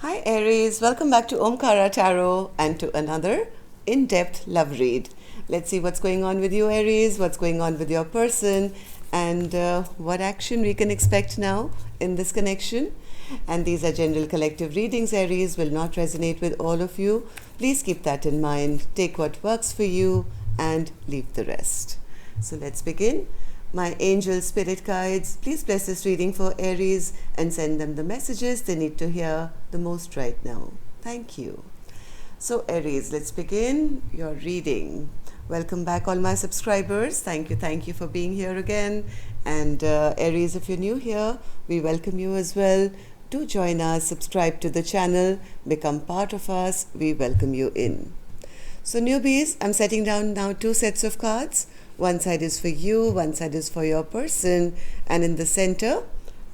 Hi Aries, welcome back to Omkara Tarot and to another in-depth love read. Let's see what's going on with you Aries, what's going on with your person, and what action we can expect now in this connection. And these are general collective readings, Aries, will not resonate with all of you. Please keep that in mind. Take what works for you and leave the rest. So let's begin. My angel spirit guides, please bless this reading for Aries and send them the messages they need to hear the most right now. Thank you. So Aries, let's begin your reading. Welcome back all my subscribers. Thank you for being here again. And Aries, if you're new here, we welcome you as well. Do join us, subscribe to the channel, become part of us. We welcome you in. So newbies, I'm setting down now 2 sets of cards. One side is for you, one side is for your person, and in the center,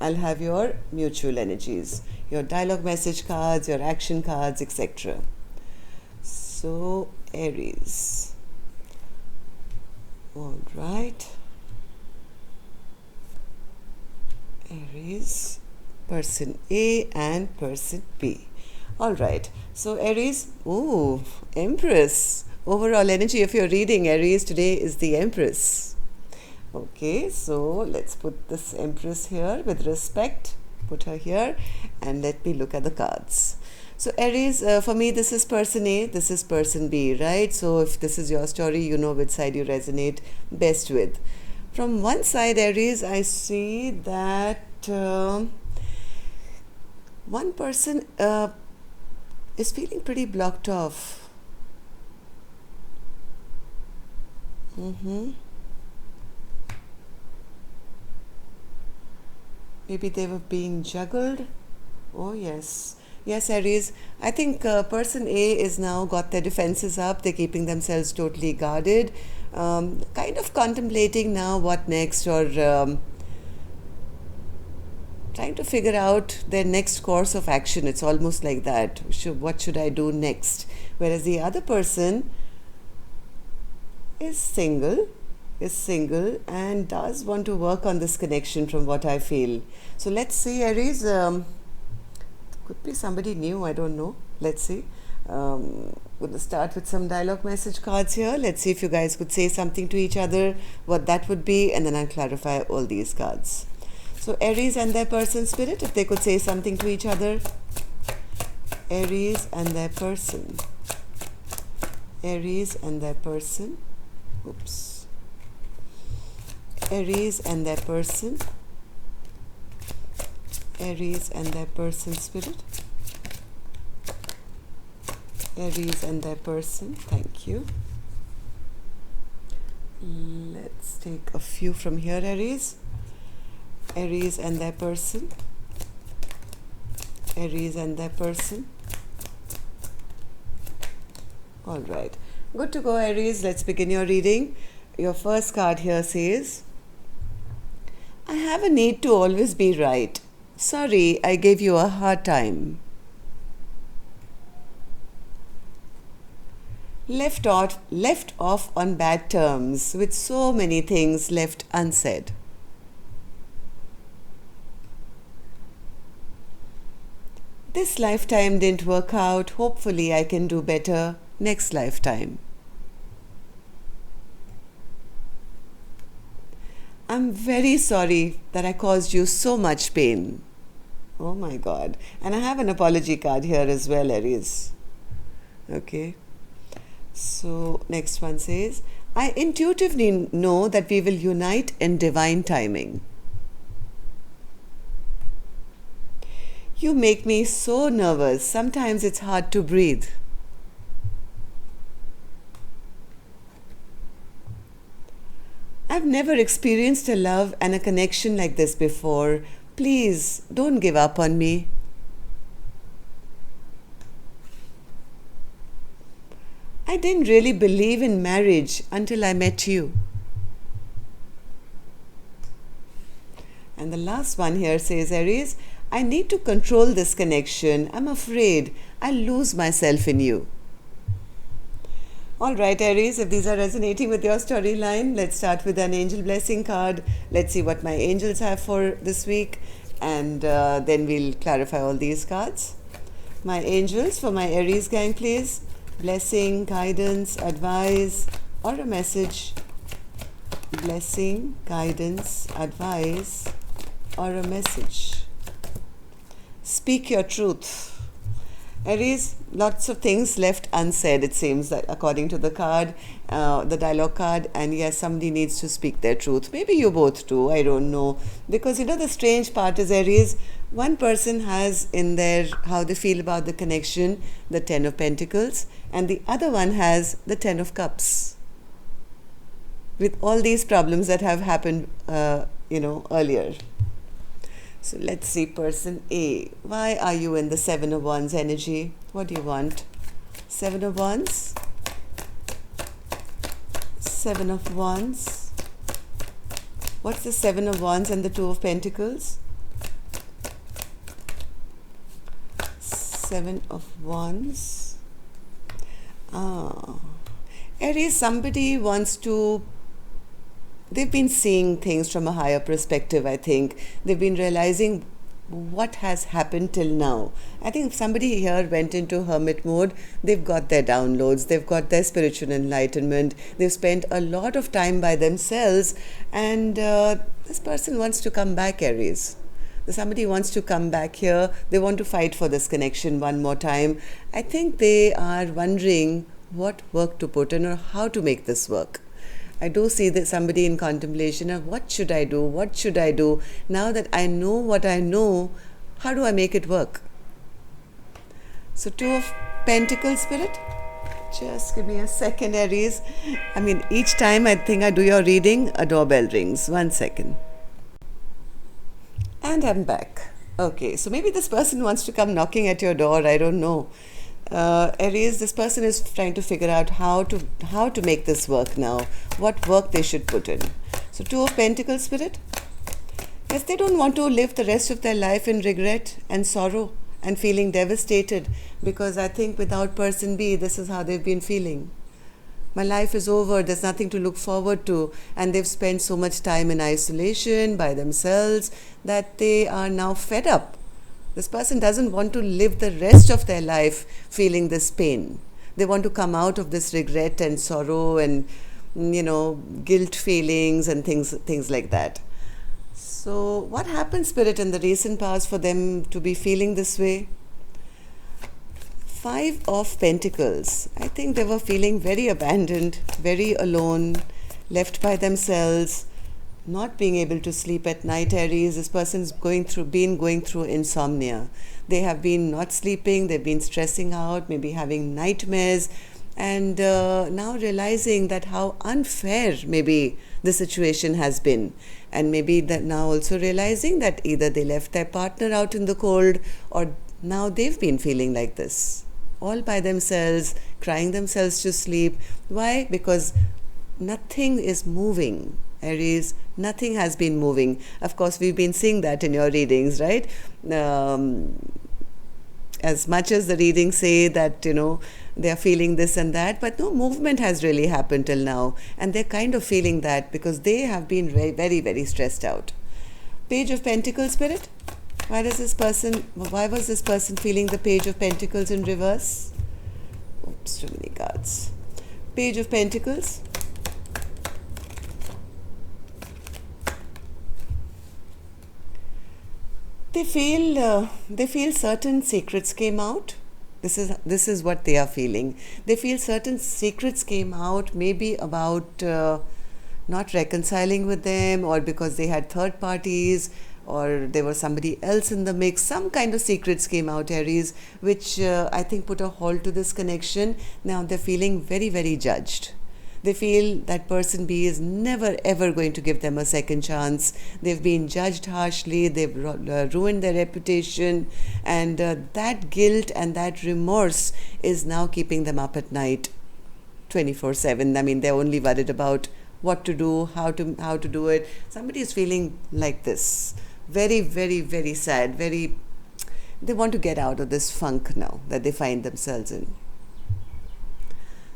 I'll have your mutual energies, your dialogue message cards, your action cards, etc. So, Aries. All right. Aries, person A and person B. All right. So, Aries, ooh, Empress. Overall energy of your reading, Aries, today is the Empress. Okay, so let's put this Empress here with respect. Put her here and let me look at the cards. So Aries, for me, this is person A, this is person B, right? So if this is your story, you know which side you resonate best with. From one side, Aries, I see that one person is feeling pretty blocked off. Maybe they were being juggled. Oh yes. Yes, Aries. I think person A is now got their defenses up. They're keeping themselves totally guarded. Kind of contemplating now what next, or trying to figure out their next course of action. It's almost like that. What should I do next? Whereas the other person is single and does want to work on this connection from what I feel. So let's see, Aries, could be somebody new, I don't know. Let's see. Going to start with some dialogue message cards here. Let's see if you guys could say something to each other, what that would be, and then I'll clarify all these cards. So Aries and their person spirit, if they could say something to each other. Aries and their person. Aries and their person. Oops. Aries and their person. Aries and their person spirit. Aries and their person. Thank you. Let's take a few from here, Aries. Aries and their person. Aries and their person. All right. Good to go, Aries. Let's begin your reading. Your first card here says, I have a need to always be right. Sorry, I gave you a hard time. Left off on bad terms, with so many things left unsaid. This lifetime didn't work out. Hopefully I can do better next lifetime. I'm very sorry that I caused you so much pain. Oh my God. And I have an apology card here as well, Aries. Okay. So next one says, I intuitively know that we will unite in divine timing. You make me so nervous. Sometimes it's hard to breathe. I've never experienced a love and a connection like this before. Please don't give up on me. I didn't really believe in marriage until I met you. And the last one here says, Aries, I need to control this connection. I'm afraid I'll lose myself in you. All right, Aries, if these are resonating with your storyline, let's start with an angel blessing card. Let's see what my angels have for this week, and then we'll clarify all these cards. My angels for my Aries gang, please. Blessing, guidance, advice, or a message. Blessing, guidance, advice, or a message. Speak your truth. Aries, lots of things left unsaid, it seems, that according to the card, the dialogue card, and yes, somebody needs to speak their truth. Maybe you both do, I don't know. Because the strange part is, Aries, one person has in there how they feel about the connection, the Ten of Pentacles, and the other one has the Ten of Cups. With all these problems that have happened, earlier. So let's see, person A. Why are you in the Seven of Wands energy? What do you want? Seven of Wands. Seven of Wands. What's the Seven of Wands and the Two of Pentacles? Seven of Wands. Aries, somebody wants to... They've been seeing things from a higher perspective, I think. They've been realizing what has happened till now. I think if somebody here went into hermit mode, they've got their downloads, they've got their spiritual enlightenment, they've spent a lot of time by themselves, and this person wants to come back, Aries. Somebody wants to come back here. They want to fight for this connection one more time. I think they are wondering what work to put in or how to make this work. I do see that somebody in contemplation of what should I do? What should I do? Now that I know what I know, how do I make it work? So Two of Pentacles, Spirit. Just give me a second, Aries. Each time I think I do your reading, a doorbell rings. 1 second. And I'm back. Okay, so maybe this person wants to come knocking at your door. I don't know. Aries, this person is trying to figure out how to make this work now, what work they should put in. So Two of Pentacles, Spirit. Yes, they don't want to live the rest of their life in regret and sorrow and feeling devastated, because I think without person B, this is how they've been feeling. My life is over, there's nothing to look forward to, and they've spent so much time in isolation by themselves that they are now fed up. This person doesn't want to live the rest of their life feeling this pain. They want to come out of this regret and sorrow and, guilt feelings and things like that. So what happened, Spirit, in the recent past for them to be feeling this way? Five of Pentacles. I think they were feeling very abandoned, very alone, left by themselves, not being able to sleep at night, Aries. This person's going through insomnia. They have been not sleeping, they've been stressing out, maybe having nightmares, and now realizing that how unfair maybe the situation has been. And maybe that now also realizing that either they left their partner out in the cold, or now they've been feeling like this, all by themselves, crying themselves to sleep. Why? Because nothing is moving. Aries, nothing has been moving. Of course, we've been seeing that in your readings, right? As much as the readings say that, they are feeling this and that, but no movement has really happened till now. And they're kind of feeling that because they have been very, very, very stressed out. Page of Pentacles, Spirit. Why was this person feeling the Page of Pentacles in reverse? Oops, too many cards. Page of Pentacles. They feel certain secrets came out. This is what they are feeling. They feel certain secrets came out, maybe about not reconciling with them, or because they had third parties, or there was somebody else in the mix. Some kind of secrets came out, Aries, which I think put a halt to this connection. Now they're feeling very, very judged. They feel that person B is never ever going to give them a second chance. They've been judged harshly, they've ruined their reputation, and that guilt and that remorse is now keeping them up at night 24/7. They're only worried about what to do, how to do it. Somebody is feeling like this. Very, very, very sad. They want to get out of this funk now that they find themselves in.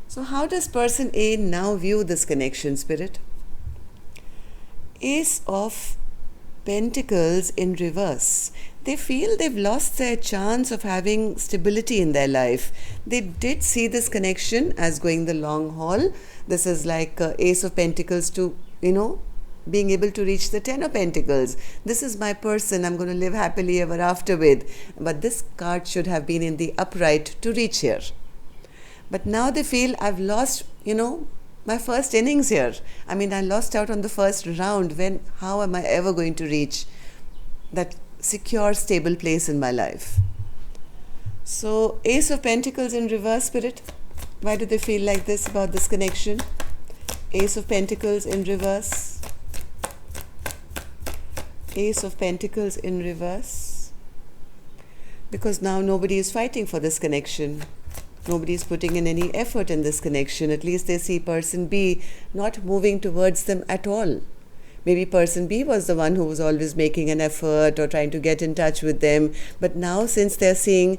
So how does person A now view this connection, Spirit? Ace of Pentacles in reverse. They feel they've lost their chance of having stability in their life. They did see this connection as going the long haul. This is like Ace of Pentacles to, being able to reach the Ten of Pentacles. This is my person I'm going to live happily ever after with. But this card should have been in the upright to reach here. But now they feel I've lost, my first innings here. I mean, I lost out on the first round. How am I ever going to reach that secure, stable place in my life? So, Ace of Pentacles in reverse, Spirit. Why do they feel like this about this connection? Ace of Pentacles in reverse. Ace of Pentacles in reverse. Because now nobody is fighting for this connection. Nobody is putting in any effort in this connection. At least they see person B not moving towards them at all. Maybe person B was the one who was always making an effort or trying to get in touch with them. But now since they're seeing,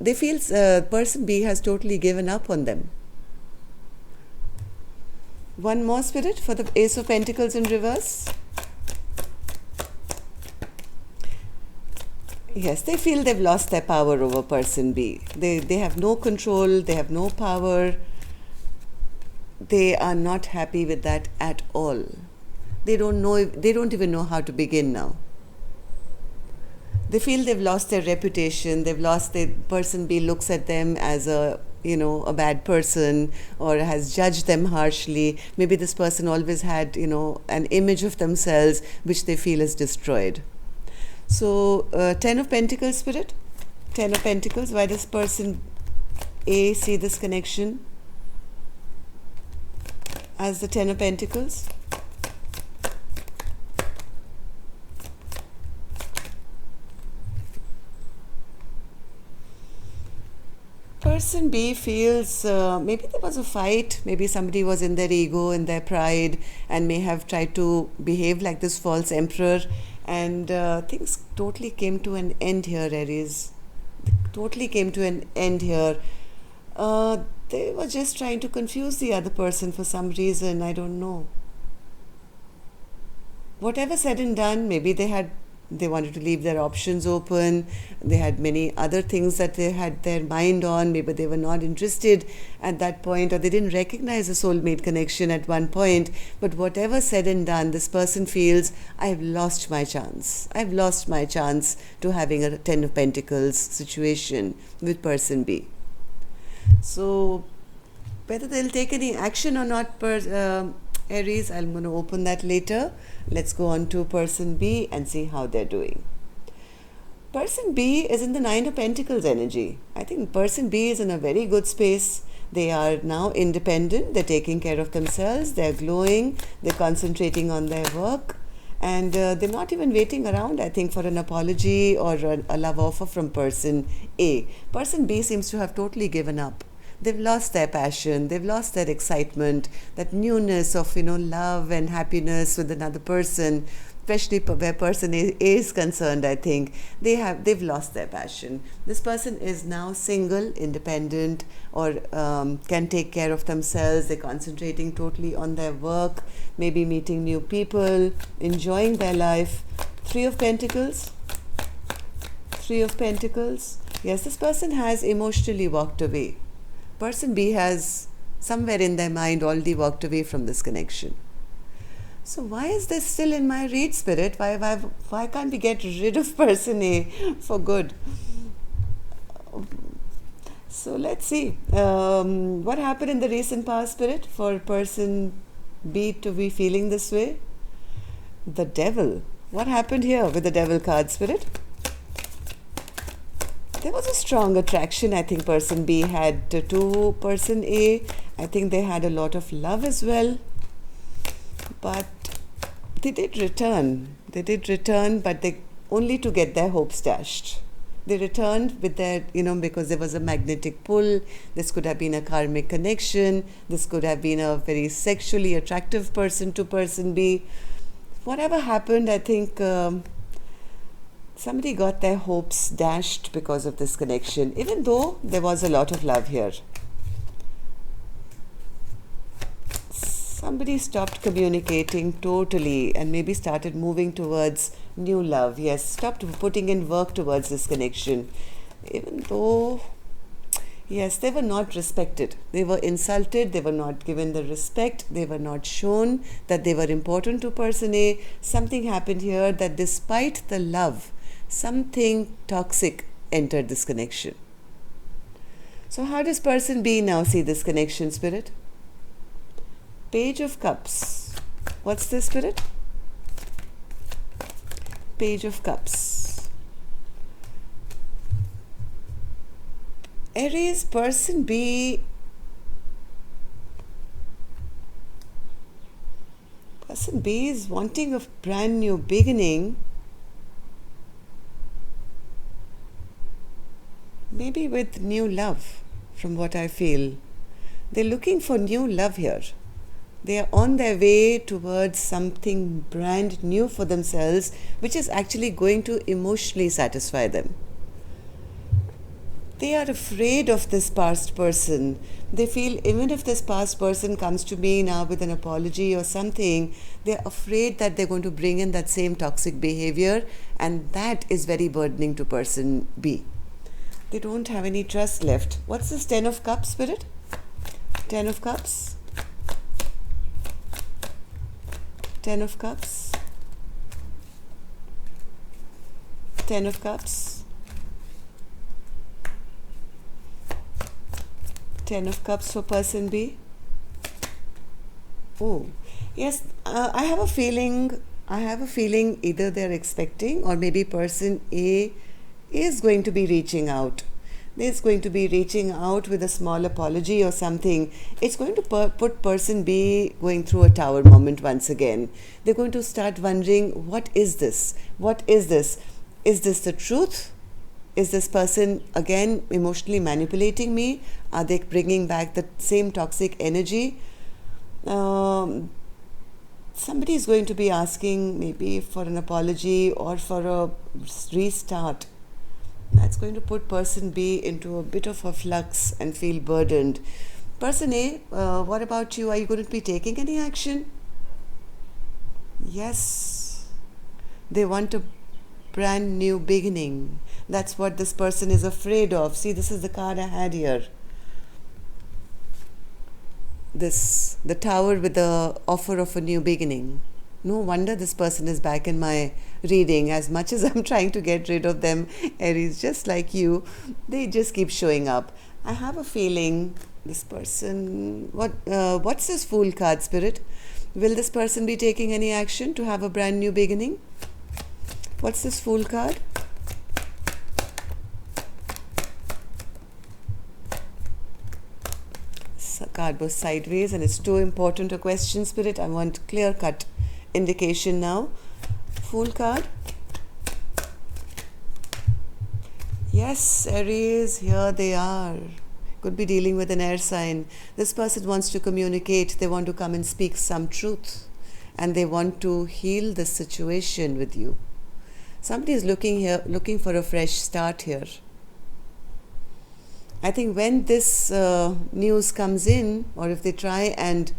they feel person B has totally given up on them. One more, Spirit, for the Ace of Pentacles in reverse. Yes, they feel they've lost their power over person B. They have no control, they have no power. They are not happy with that at all. They don't even know how to begin now. They feel they've lost their reputation, they've lost their person B looks at them as a bad person or has judged them harshly. Maybe this person always had, an image of themselves which they feel is destroyed. So, Ten of Pentacles, Spirit. Ten of Pentacles. Why does person A see this connection as the Ten of Pentacles? Person B feels maybe there was a fight, maybe somebody was in their ego, in their pride, and may have tried to behave like this false emperor. And things totally came to an end here, Aries. Totally came to an end here. They were just trying to confuse the other person for some reason. I don't know. Whatever said and done, maybe they wanted to leave their options open. They had many other things that they had their mind on. Maybe they were not interested at that point, or they didn't recognize a soulmate connection at one point. But whatever said and done, this person feels, I've lost my chance. I've lost my chance to having a Ten of Pentacles situation with person B. So whether they'll take any action or not, Aries, I'm going to open that later. Let's go on to person B and see how they're doing. Person B is in the Nine of Pentacles energy. I think person B is in a very good space. They are now independent. They're taking care of themselves. They're glowing. They're concentrating on their work. And they're not even waiting around, I think, for an apology or a love offer from person A. Person B seems to have totally given up. They've lost their passion, they've lost their excitement, that newness of, love and happiness with another person, especially where person A is concerned. I think they've lost their passion. This person is now single, independent, or can take care of themselves. They're concentrating totally on their work, maybe meeting new people, enjoying their life. Three of Pentacles. Three of Pentacles. Yes, this person has emotionally walked away. Person B has somewhere in their mind already walked away from this connection. So why is this still in my read, Spirit? Why can't we get rid of person A for good? So let's see. What happened in the recent past, Spirit, for person B to be feeling this way? The Devil. What happened here with the Devil card, Spirit? There was a strong attraction, I think person B had to person A. I think they had a lot of love as well. But they did return. But they only to get their hopes dashed. They returned with their, because there was a magnetic pull. This could have been a karmic connection. This could have been a very sexually attractive person to person B. Whatever happened, I think somebody got their hopes dashed because of this connection, even though there was a lot of love here. Somebody stopped communicating totally and maybe started moving towards new love. Yes, stopped putting in work towards this connection. Even though, yes, they were not respected. They were insulted. They were not given the respect. They were not shown that they were important to person A. Something happened here that despite the love, something toxic entered this connection. So how does person B now see this connection, Spirit? Page of Cups. What's this, Spirit? Page of Cups. Aries, person B. Person B is wanting a brand new beginning. Maybe with new love, from what I feel. They're looking for new love here. They are on their way towards something brand new for themselves, which is actually going to emotionally satisfy them. They are afraid of this past person. They feel even if this past person comes to me now with an apology or something, they're afraid that they're going to bring in that same toxic behavior, and that is very burdening to person B. They don't have any trust left. What's this 10 of Cups, Spirit? 10 of Cups. 10 of Cups. 10 of Cups. 10 of Cups for person B. Oh, yes, I have a feeling either they're expecting or maybe person A is going to be reaching out. There's going to be reaching out with a small apology or something. It's going to put person B going through a tower moment once again. They're going to start wondering, what is this? What is this? Is this the truth? Is this person again emotionally manipulating me? Are they bringing back the same toxic energy? Somebody is going to be asking maybe for an apology or for a restart. That's going to put person B into a bit of a flux and feel burdened. Person A, what about you? Are you going to be taking any action? Yes. They want a brand new beginning. That's what this person is afraid of. See, this is the card I had here. The tower with the offer of a new beginning. No wonder this person is back in my reading. As much as I'm trying to get rid of them, Aries, just like you, they just keep showing up. I have a feeling this person, what's this Fool card, Spirit? Will this person be taking any action to have a brand new beginning? What's this Fool card? The card was sideways and it's too important a question, Spirit. I want clear-cut indication now. Fool card. Yes, Aries, here they are. Could be dealing with an air sign. This person wants to communicate. They want to come and speak some truth. And they want to heal the situation with you. Somebody is looking for a fresh start here. I think when this news comes in, or if they try and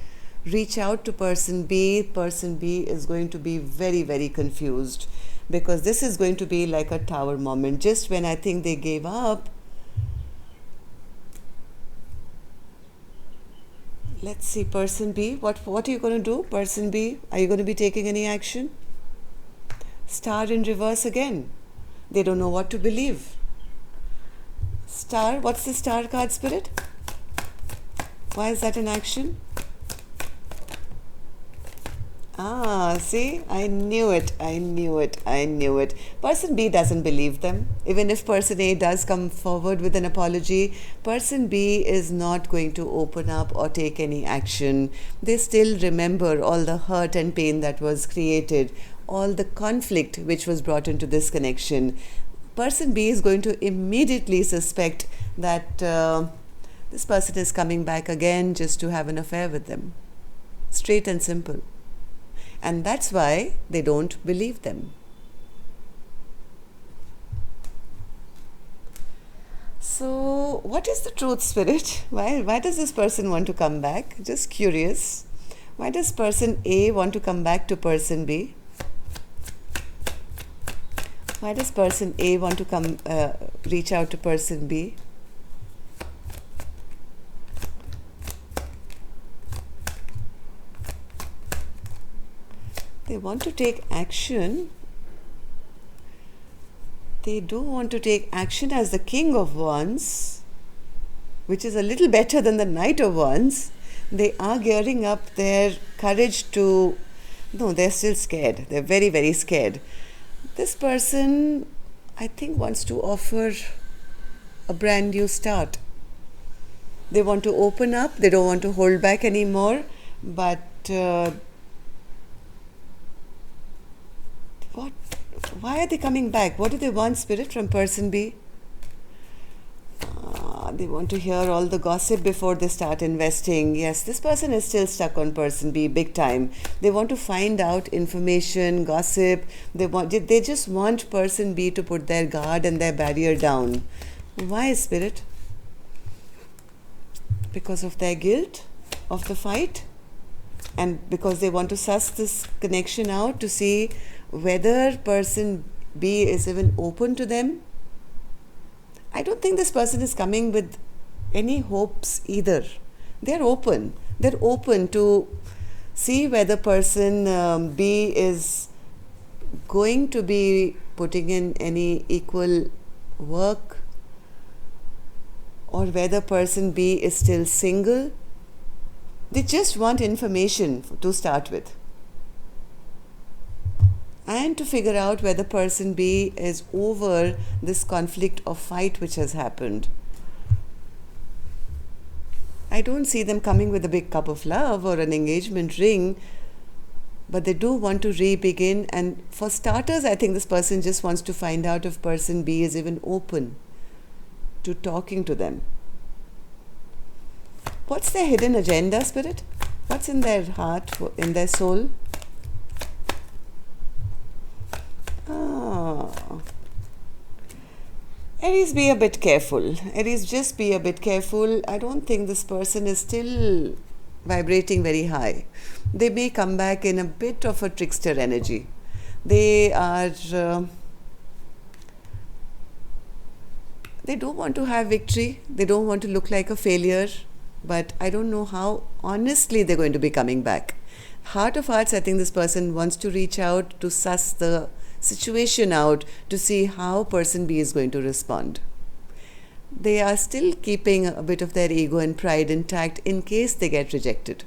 reach out to person B is going to be very, very confused, because this is going to be like a tower moment. Just when I think they gave up, let's see, person B, what are you going to do? Person B, are you going to be taking any action? Star in reverse again. They don't know what to believe. Star, what's the star card, Spirit? Why is that an action? Ah, see, I knew it. Person B doesn't believe them. Even if person A does come forward with an apology, person B is not going to open up or take any action. They still remember all the hurt and pain that was created, all the conflict which was brought into this connection. Person B is going to immediately suspect that this person is coming back again just to have an affair with them. Straight and simple. And that's why they don't believe them. So, what is the truth, Spirit? Why does this person want to come back? Just curious. Why does person A want to come back to person B? Why does person A want to reach out to person B? They want to take action. They do want to take action as the King of Wands, which is a little better than the Knight of Wands. They are gearing up their courage to... No, they're still scared. They're very, very scared. This person, I think, wants to offer a brand new start. They want to open up. They don't want to hold back anymore. But why are they coming back? What do they want, Spirit, from person B? They want to hear all the gossip before they start investing. Yes, this person is still stuck on person B big time. They want to find out information, gossip. They just want person B to put their guard and their barrier down. Why, Spirit? Because of their guilt of the fight? And because they want to suss this connection out to see whether person B is even open to them. I don't think this person is coming with any hopes either. They're open. They're open to see whether person B is going to be putting in any equal work, or whether person B is still single. They just want information to start with, and to figure out whether person B is over this conflict or fight which has happened. I don't see them coming with a big cup of love or an engagement ring, but they do want to re-begin. And for starters, I think this person just wants to find out if person B is even open to talking to them. What's their hidden agenda, Spirit? What's in their heart, in their soul? Aries, be a bit careful. Aries, just be a bit careful. I don't think this person is still vibrating very high. They may come back in a bit of a trickster energy. They are... they don't want to have victory. They don't want to look like a failure. But I don't know how honestly they're going to be coming back. Heart of hearts, I think this person wants to reach out to suss the situation out to see how person B is going to respond. They are still keeping a bit of their ego and pride intact in case they get rejected,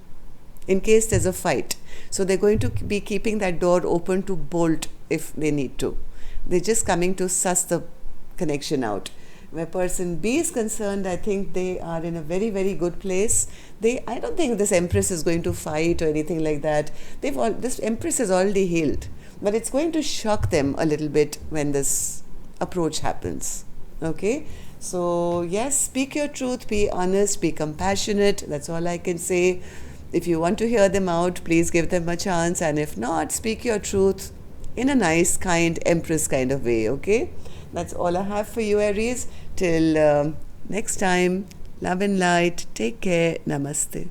in case there's a fight. So they're going to be keeping that door open to bolt if they need to. They're just coming to suss the connection out. Where person B is concerned, I think they are in a very, very good place. I don't think this Empress is going to fight or anything like that. This Empress is already healed. But it's going to shock them a little bit when this approach happens. Okay? So, yes, speak your truth, be honest, be compassionate. That's all I can say. If you want to hear them out, please give them a chance. And if not, speak your truth in a nice, kind, Empress kind of way. Okay? That's all I have for you, Aries. Till next time, love and light. Take care. Namaste.